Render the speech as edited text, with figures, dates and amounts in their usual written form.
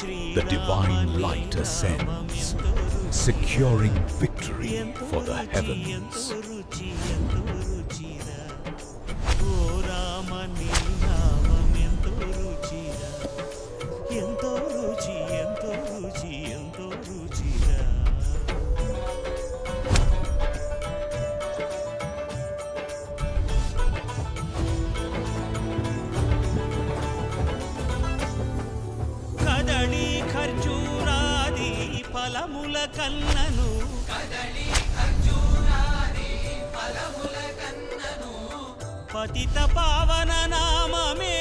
the divine light ascends, securing victory for the heavens. కదళి ఖర్జూరాది ఫలముల కన్నను పతిత పావన నామమే